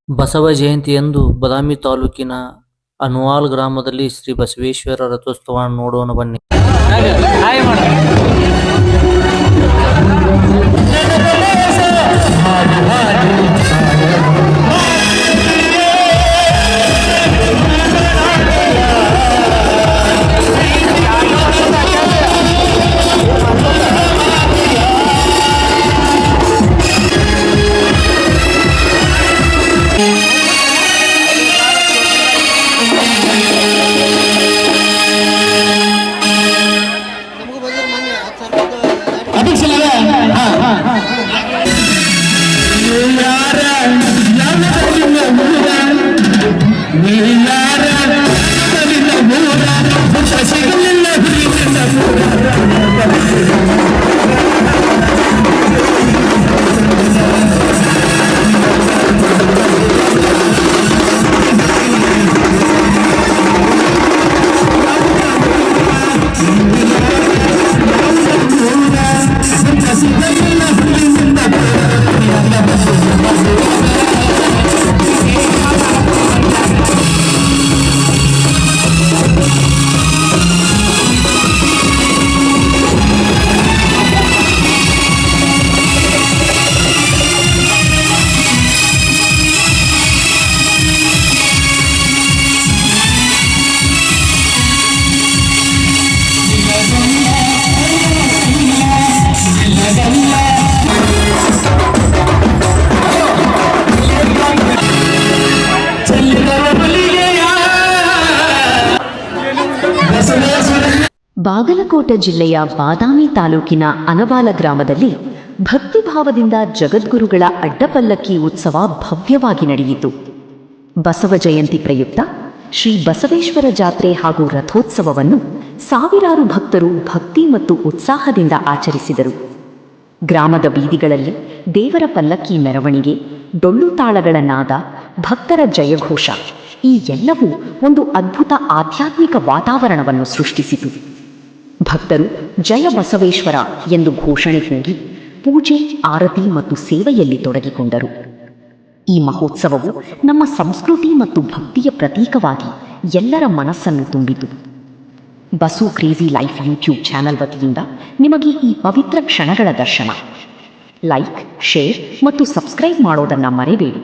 ಬಸವ ಜಯಂತಿಯಂದು ಬದಾಮಿ ತಾಲೂಕಿನ ಅನುವಾಲ್ ಗ್ರಾಮದಲ್ಲಿ ಶ್ರೀ ಬಸವೇಶ್ವರ ರಥೋತ್ಸವ ನೋಡೋಣ ಬನ್ನಿ. ಬಾಗಲಕೋಟೆ ಜಿಲ್ಲೆಯ ಬಾದಾಮಿ ತಾಲೂಕಿನ ಅನವಾಲ ಗ್ರಾಮದಲ್ಲಿ ಭಕ್ತಿಭಾವದಿಂದ ಜಗದ್ಗುರುಗಳ ಅಡ್ಡಪಲ್ಲಕ್ಕಿ ಉತ್ಸವ ಭವ್ಯವಾಗಿ ನಡೆಯಿತು. ಬಸವ ಜಯಂತಿ ಪ್ರಯುಕ್ತ ಶ್ರೀ ಬಸವೇಶ್ವರ ಜಾತ್ರೆ ಹಾಗೂ ರಥೋತ್ಸವವನ್ನು ಸಾವಿರಾರು ಭಕ್ತರು ಭಕ್ತಿ ಮತ್ತು ಉತ್ಸಾಹದಿಂದ ಆಚರಿಸಿದರು. ಗ್ರಾಮದ ಬೀದಿಗಳಲ್ಲಿ ದೇವರ ಪಲ್ಲಕ್ಕಿ ಮೆರವಣಿಗೆ, ಡೊಳ್ಳು ತಾಳಗಳ ನಾದ, ಭಕ್ತರ ಜಯಘೋಷ ಈ ಎಲ್ಲವೂ ಒಂದು ಅದ್ಭುತ ಆಧ್ಯಾತ್ಮಿಕ ವಾತಾವರಣವನ್ನು ಸೃಷ್ಟಿಸಿತು. ಭಕ್ತರು ಜಯ ಬಸವೇಶ್ವರ ಎಂದು ಘೋಷಣೆ ಕೂಗಿ ಪೂಜೆ, ಆರತಿ ಮತ್ತು ಸೇವೆಯಲ್ಲಿ ತೊಡಗಿಕೊಂಡರು. ಈ ಮಹೋತ್ಸವವು ನಮ್ಮ ಸಂಸ್ಕೃತಿ ಮತ್ತು ಭಕ್ತಿಯ ಪ್ರತೀಕವಾಗಿ ಎಲ್ಲರ ಮನಸ್ಸನ್ನು ತುಂಬಿತು. Basu crazy life YouTube channel ವತಿಯಿಂದ ನಿಮಗೆ ಈ ಪವಿತ್ರ ಕ್ಷಣಗಳ ದರ್ಶನ. ಲೈಕ್, ಶೇರ್ ಮತ್ತು ಸಬ್ಸ್ಕ್ರೈಬ್ ಮಾಡೋದನ್ನು ಮರೆಯಬೇಡಿ.